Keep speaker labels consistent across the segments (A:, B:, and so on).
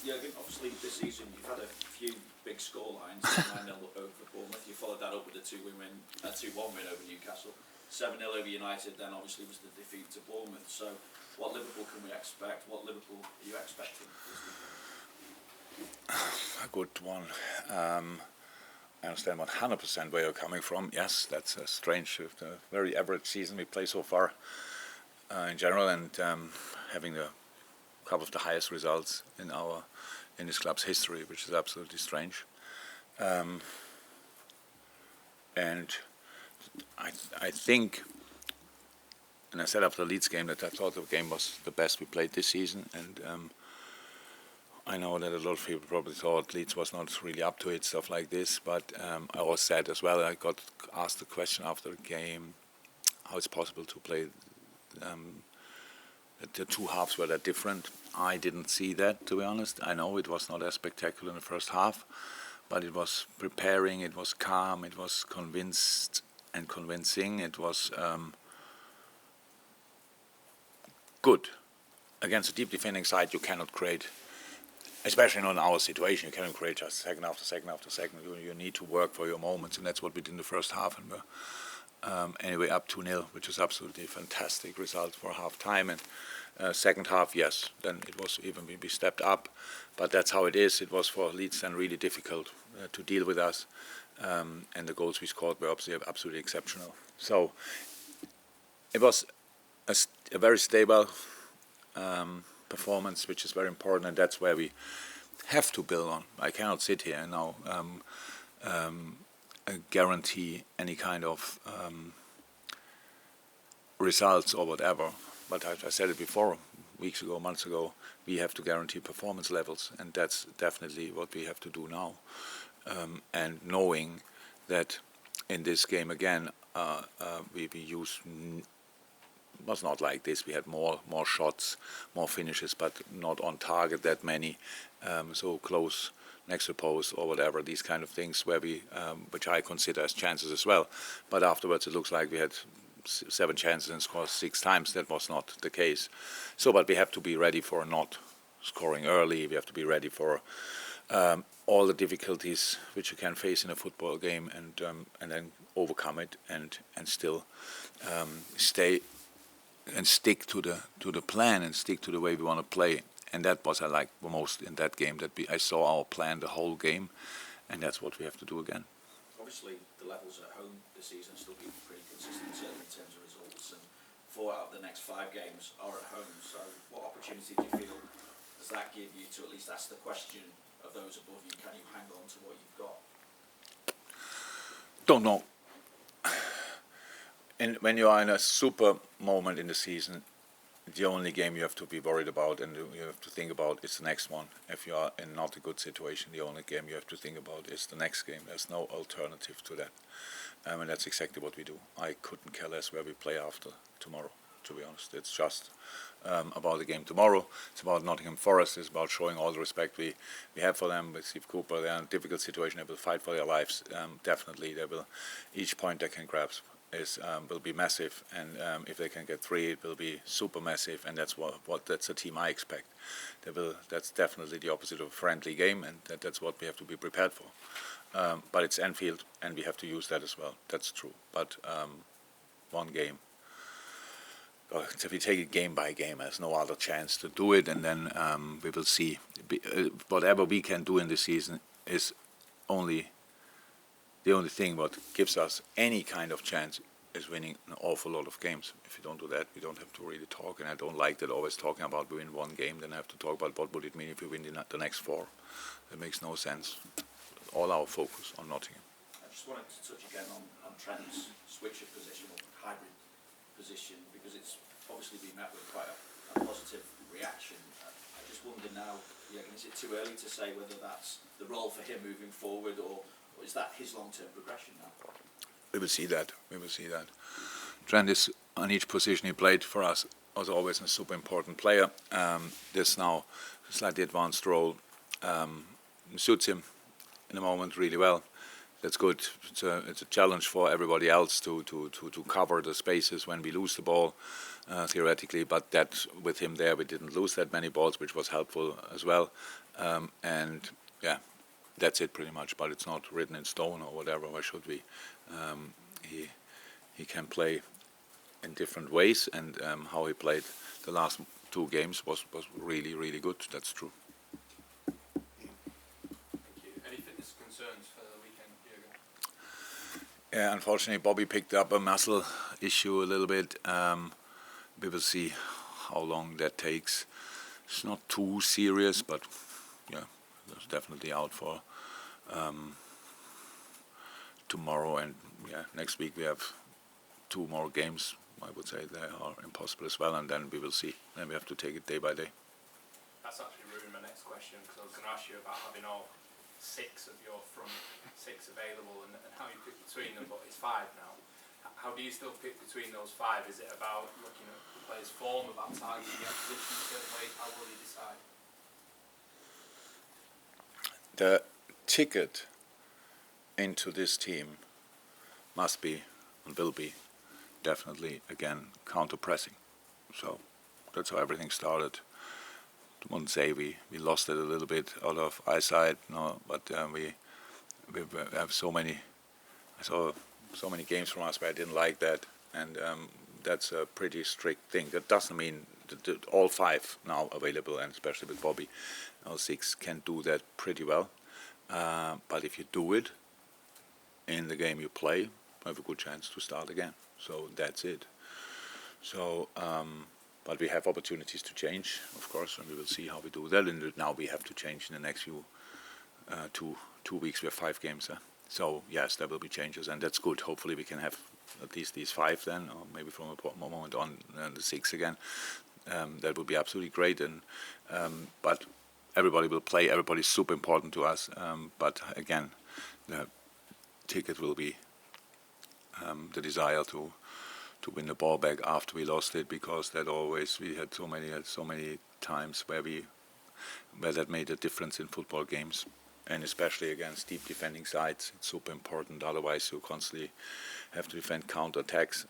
A: Jurgen, obviously this season you've had a few big score lines. 9-0 over Bournemouth. You followed that up with a 2-1 win over Newcastle. 7-0 over United. Then obviously was the defeat to Bournemouth. So, what Liverpool can we expect? What Liverpool are you expecting this weekend?
B: A good one. I understand 100% where you're coming from. Yes, that's a strange, very average season we play so far in general, and having a couple of the highest results in this club's history, which is absolutely strange. And I think, and I said after the Leeds game that I thought the game was the best we played this season, and I know that a lot of people probably thought Leeds was not really up to it, stuff like this, but I was sad as well. I got asked the question after the game, how it's possible to play the two halves were that different. I didn't see that, to be honest. I know it was not as spectacular in the first half, but it was preparing, it was calm, it was convinced and convincing, it was good. Against a deep defending side, you cannot create, especially not in our situation, you cannot create just second after second after second. You need to work for your moments, and that's what we did in the first half. And we're anyway up 2-0, which is absolutely a fantastic result for half time. And second half, yes, then it was even we stepped up, but that's how it is. It was for Leeds then really difficult to deal with us, and the goals we scored were obviously absolutely exceptional. So it was a very stable performance, which is very important, and that's where we have to build on. I cannot sit here and now guarantee any kind of results or whatever. But I said it before, weeks ago, months ago, we have to guarantee performance levels, and that's definitely what we have to do now. And knowing that in this game again, we used was not like this. We had more shots, more finishes, but not on target that many. So close next to post or whatever, these kind of things where we, which I consider as chances as well. But afterwards, it looks like we had 7 chances and scored 6 times. That was not the case. So, but we have to be ready for not scoring early. We have to be ready for all the difficulties which you can face in a football game, and then overcome it and still stay and stick to the plan and stick to the way we want to play. And that was I liked the most in that game. I saw our plan the whole game, and that's what we have to do again.
A: Obviously, the levels at home this season have still been pretty consistent, certainly in terms of results. And 4 out of the next 5 games are at home. So, what opportunity do you feel does that give you to at least ask the question of those above you? Can you hang on to what you've got?
B: Don't know. And when you are in a super moment in the season, the only game you have to be worried about and you have to think about is the next one. If you are in not a good situation, the only game you have to think about is the next game. There's no alternative to that. And that's exactly what we do. I couldn't care less where we play after tomorrow, to be honest. It's just about the game tomorrow. It's about Nottingham Forest. It's about showing all the respect we have for them. With Steve Cooper, they're in a difficult situation. They will fight for their lives. Definitely, they will. Each point they can grab will be massive, and if they can get 3, it will be super massive, and that's that's a team I expect. That's definitely the opposite of a friendly game, and that's what we have to be prepared for. But it's Anfield, and we have to use that as well. That's true. But one game. If we take it game by game, there's no other chance to do it, and then we will see. Whatever we can do in this season is only. The only thing what gives us any kind of chance is winning an awful lot of games. If you don't do that, we don't have to really talk. And I don't like that always talking about we win 1 game, then I have to talk about what would it mean if we win the next 4. That makes no sense. All our focus on Nottingham.
A: I just wanted to touch again on Trent's switch of position or hybrid position, because it's obviously been met with quite a positive reaction. I just wonder now, is it too early to say whether that's the role for him moving forward, or is that his long-term progression now?
B: We will see that. Trent is on each position he played for us was always a super important player. This now slightly advanced role suits him in the moment really well. That's good. It's a challenge for everybody else to cover the spaces when we lose the ball, theoretically. But that with him there, we didn't lose that many balls, which was helpful as well. And yeah, that's it pretty much. But it's not written in stone or whatever. Why should we? He can play in different ways, and how he played the last 2 games was really good. That's true.
C: Thank you. Any fitness concerns for the weekend, Jurgen?
B: Yeah, unfortunately, Bobby picked up a muscle issue a little bit. We will see how long that takes. It's not too serious, but yeah, it's definitely out for tomorrow, and yeah, next week we have 2 more games. I would say they are impossible as well, and then we will see. Then we have to take it day by day.
C: That's actually ruined my next question, because I was going to ask you about having all 6 of your front 6 available and how you pick between them, but it's 5 now. How do you still pick between those 5? Is it about looking at the player's form, about targeting the opposition in certain ways? How will you decide?
B: The ticket into this team must be and will be definitely again counter-pressing. So that's how everything started. I wouldn't say we lost it a little bit out of eyesight, no, but we have so many. I saw so many games from us where I didn't like that, and that's a pretty strict thing. That doesn't mean that all 5 now available, and especially with Bobby, all 6 can do that pretty well. But if you do it in the game you play, you have a good chance to start again. So that's it. So, but we have opportunities to change, of course, and we will see how we do that. And now we have to change in the next few 2 weeks. We have 5 games. So yes, there will be changes, and that's good. Hopefully we can have at least these 5 then, or maybe from a moment on the 6 again. That would be absolutely great. And but everybody will play. Everybody's super important to us. But again, the ticket will be the desire to win the ball back after we lost it, because that always we had so many times where that made a difference in football games, and especially against deep defending sides. It's super important. Otherwise, you constantly have to defend counter-attacks,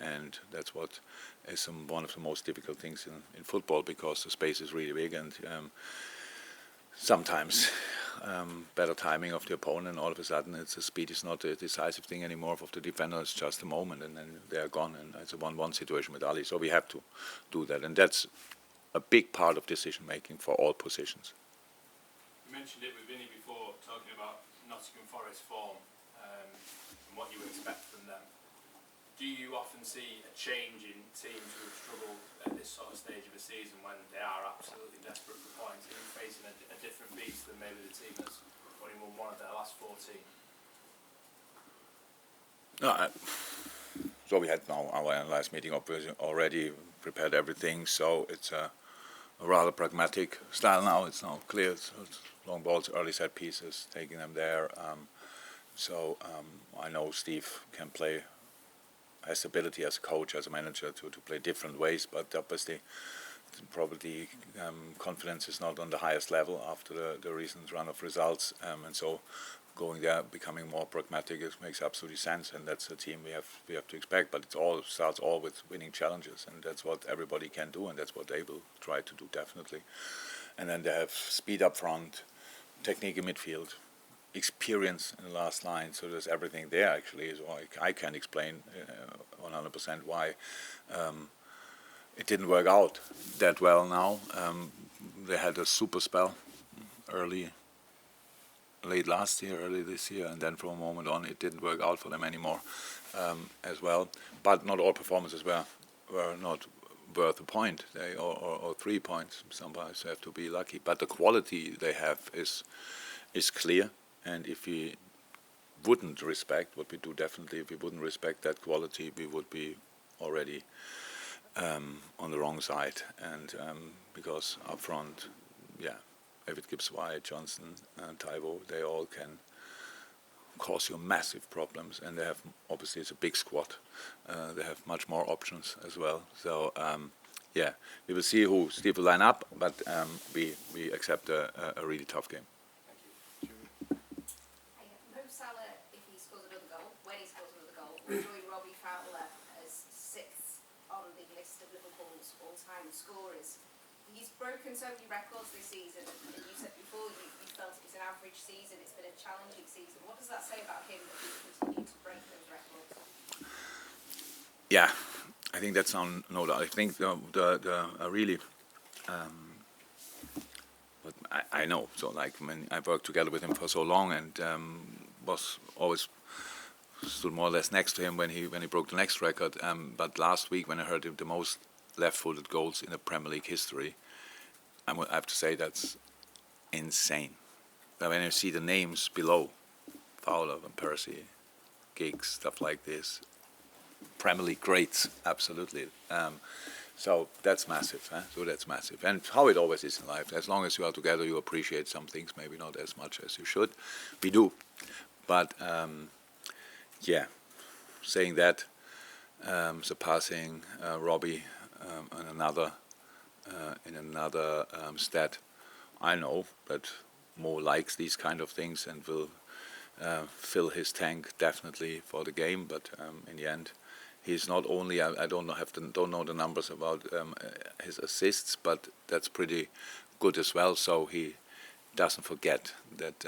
B: and that's what is one of the most difficult things in football, because the space is really big, and sometimes better timing of the opponent, all of a sudden the speed is not a decisive thing anymore of the defender. It's just a moment, and then they are gone, and it's a 1-1 situation with Ali. So we have to do that, and that's a big part of decision making for all positions.
C: You mentioned it with Vinny before, talking about Nottingham Forest form and what you expect from them. Do you often see a change in teams who struggle at this sort of stage of a season when they are absolutely desperate for points? Are you facing a different beast than maybe the team that's only won one of their last 14?
B: No, so we had now our analyst meeting already prepared everything. So it's a rather pragmatic style now. It's now clear. It's long balls, early set pieces, taking them there. I know Steve can play. Has ability as a coach, as a manager, to play different ways, but obviously probably confidence is not on the highest level after the recent run of results, and so going there, becoming more pragmatic, it makes absolutely sense, and that's a team we have to expect. But it starts all with winning challenges, and that's what everybody can do, and that's what they will try to do definitely. And then they have speed up front, technique in midfield, experience in the last line, so there's everything there actually. I can't explain 100% why it didn't work out that well now. They had a super spell late last year, early this year, and then from a moment on it didn't work out for them anymore as well. But not all performances were not worth a point, or 3 points. Sometimes you have to be lucky, but the quality they have is clear. And if we wouldn't respect what we do, definitely, if we wouldn't respect that quality, we would be already on the wrong side. And because up front, David Gibbs-White, Johnson, and Taiwo, they all can cause you massive problems. And they have, obviously, it's a big squad. They have much more options as well. So, we will see who Steve will line up, but we accept a really tough game.
D: Salah, if he scores another goal, when he scores another goal, will join Robbie Fowler as 6th on the list of Liverpool's all-time scorers. he's broken so many records this season, and you said before you felt it was an average season, it's been a challenging season. What does that say about him that he's continued to break those records?
B: Yeah, I think that's no doubt. I think the really, but I know. So like when I worked together with him for so long and was always stood more or less next to him when he broke the next record. But last week when I heard him the most left-footed goals in the Premier League history, I have to say that's insane. But when you see the names below, Fowler, Van Persie, Giggs, stuff like this, Premier League greats, absolutely. So that's massive. So that's massive. And how it always is in life. As long as you are together, you appreciate some things, maybe not as much as you should. We do. But, yeah, saying that, surpassing Robbie in another stat, I know that Mo likes these kind of things and will fill his tank definitely for the game. But in the end, he's not only, I don't know the numbers about his assists, but that's pretty good as well. So he doesn't forget that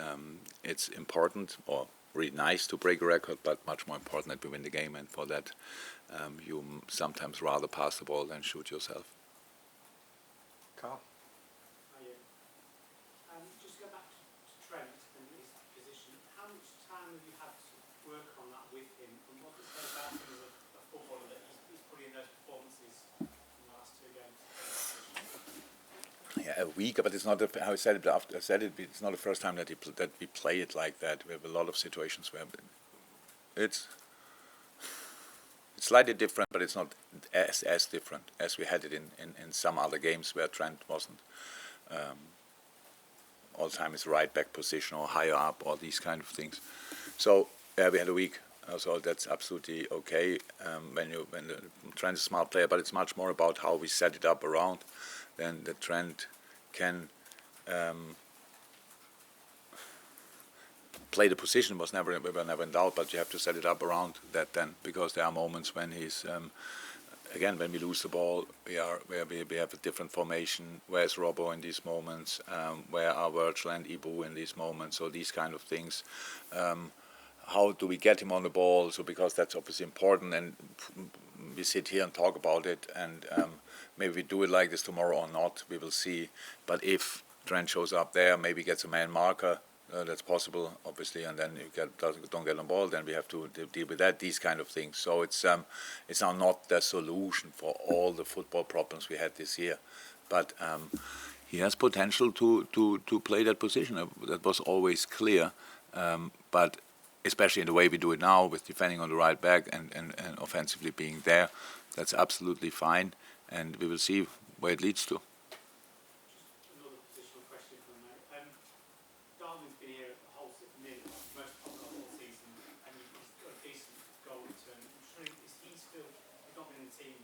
B: it's important or really nice to break a record, but much more important that we win the game. And for that, you sometimes rather pass the ball than shoot yourself.
E: Carl?
F: Just go back to Trent and his position. How much time have you had to work on that with him, and what does it say about him as a footballer that he's put in those performances in the last 2 games?
B: Yeah, a week, but it's not. How I said it after I said it. It's not the first time that we play it like that. We have a lot of situations where it's slightly different, but it's not as different as we had it in some other games where Trent wasn't all the time his right back position or higher up or these kind of things. So yeah, we had a week. So that's absolutely okay when the Trent is a smart player, but it's much more about how we set it up around than the Trent can play the position. We were never in doubt, but you have to set it up around that then, because there are moments when he's again, when we lose the ball, we have a different formation. Where's Robbo in these moments? Where are Virgil and Ibu in these moments? So these kind of things. How do we get him on the ball? So because that's obviously important, and we sit here and talk about it, and maybe we do it like this tomorrow or not. We will see. But if Trent shows up there, maybe gets a man marker. That's possible, obviously, and then you don't get on ball. Then we have to deal with that. These kind of things. So it's now not the solution for all the football problems we had this year, but he has potential to play that position. That was always clear, but especially in the way we do it now, with defending on the right back and offensively being there, that's absolutely fine, and we will see where it leads to.
F: Another positional question from me. Darwin's been here most of the whole season, and he's got a decent goal return. I'm sure he's not been in the team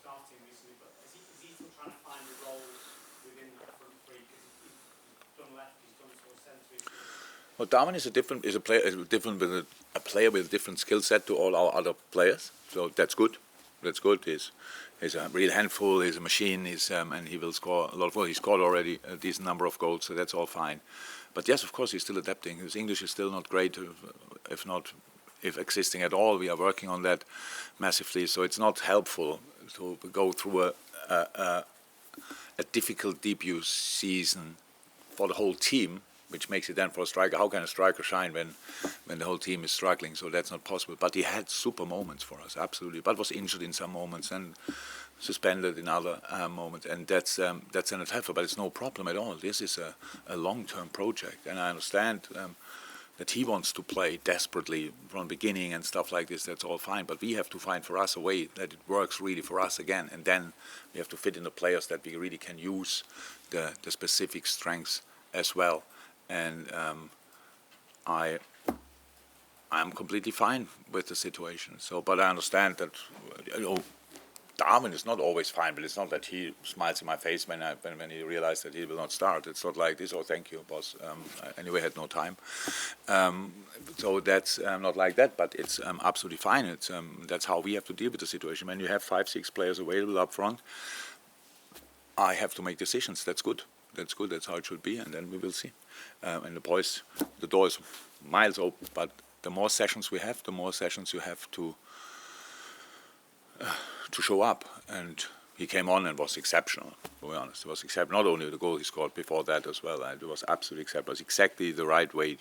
F: starting recently, but is he still trying to find a role within that front three? Because he's done left, he's done sort of centre.
B: Well, Darwin is a player with a different skill set to all our other players. So that's good. That's good. He's a real handful. He's a machine. And he will score a lot of goals. He scored already a decent number of goals, so that's all fine. But yes, of course, he's still adapting. His English is still not great, if existing at all. We are working on that massively. So it's not helpful to go through a difficult debut season for the whole team, which makes it then for a striker. How can a striker shine when the whole team is struggling? So that's not possible. But he had super moments for us, absolutely. But was injured in some moments and suspended in other moments. And that's an helpful, but it's no problem at all. This is a long-term project. And I understand that he wants to play desperately from the beginning and stuff like this. That's all fine. But we have to find for us a way that it works really for us again. And then we have to fit in the players that we really can use the specific strengths as well. And I'm completely fine with the situation. So, but I understand that Darwin is not always fine. But it's not that he smiles in my face when he realized that he will not start. It's not like this. Oh, thank you, boss. I anyway had no time. So that's not like that. But it's absolutely fine. It's that's how we have to deal with the situation. When you have 5-6 players available up front, I have to make decisions. That's good. That's good. That's how it should be, and then we will see. And the boys, the door is miles open. But the more sessions we have, the more sessions you have to show up. And he came on and was exceptional. To be honest, it was exceptional. Not only the goal he scored before that as well. It was absolutely exceptional. It was exactly the right way.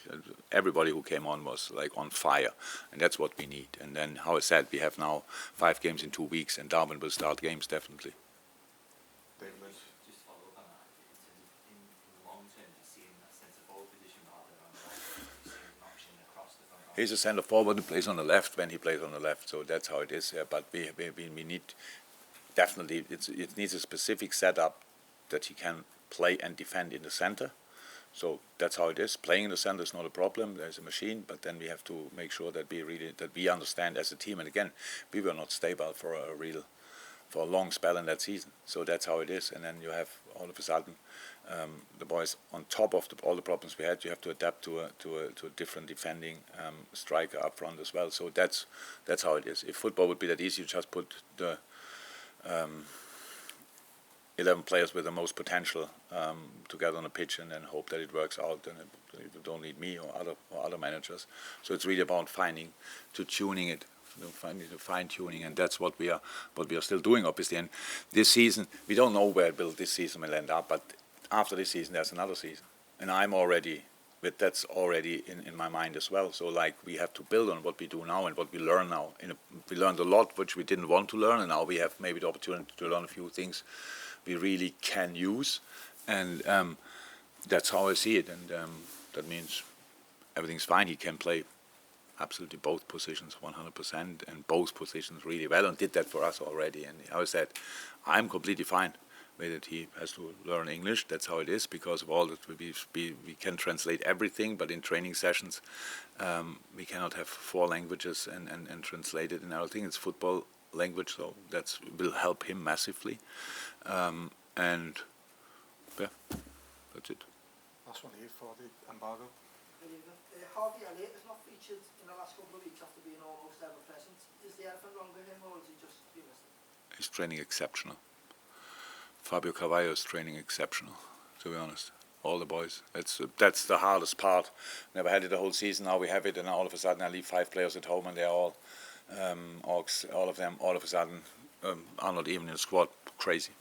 B: Everybody who came on was like on fire, and that's what we need. And then, how I said, we have now 5 games in 2 weeks, and Darwin will start games definitely.
E: David.
G: Just to follow up on that, in terms of in the long term, do you see him in that centre forward position rather than on the left? Do you see him option across the front line?
B: He's a centre forward who plays on the left when he plays on the left, so that's how it is. Yeah, but we need definitely it needs a specific setup that he can play and defend in the centre. So that's how it is. Playing in the centre is not a problem. There's a machine, but then we have to make sure that we understand as a team. And again, we were not stable for a long spell in that season. So that's how it is. And then you have all of a sudden the boys on top of all the problems we had. You have to adapt to a different defending striker up front as well. So that's how it is. If football would be that easy, you just put the 11 players with the most potential together on a pitch and then hope that it works out, and you don't need me or other managers. So it's really about tuning it, fine tuning, and that's what we are still doing, obviously. And this season, we don't know where this season will end up, but after this season, there's another season, and that's already in my mind as well. So like we have to build on what we do now and what we learn now. We learned a lot which we didn't want to learn, and now we have maybe the opportunity to learn a few things we really can use, and that's how I see it. And that means everything's fine. He can play absolutely both positions 100% and both positions really well, and did that for us already. And I said, I'm completely fine with it. He has to learn English. That's how it is, because of all that we can translate everything, but in training sessions we cannot have 4 languages and translate it. And I think it's football language, so that will help him massively. And yeah, that's it.
E: Last one here for the embargo.
H: Harvey Elliott has not featured in the last couple of weeks after being almost ever present. Is there anything wrong with him, or is he just missing?
B: He's training exceptional. Fabio Carvalho is training exceptional, to be honest. All the boys. That's the hardest part. Never had it the whole season. Now we have it, and all of a sudden I leave 5 players at home, and they're all Orcs. All of them. All of a sudden, Arnold even in the squad, crazy.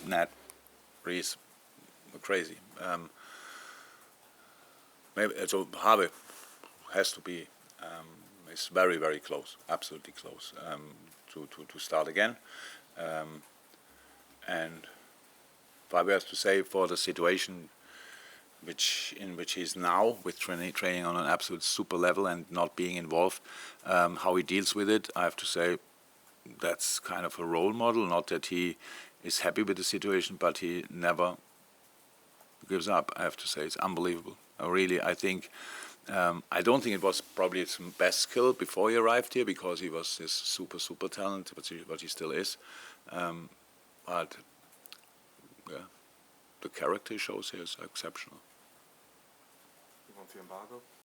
B: Nat, Reese, crazy. Maybe so. Harvey has to be. Is very, very close, absolutely close to start again. And Fabio has to say, for the situation in which he is now, with training on an absolute super level and not being involved, how he deals with it, I have to say that's kind of a role model. Not that he is happy with the situation, but he never gives up. I have to say it's unbelievable. I think I don't think it was probably his best skill before he arrived here, because he was this super talent, but he still is. But yeah, the character he shows here is exceptional.
E: You want the embargo?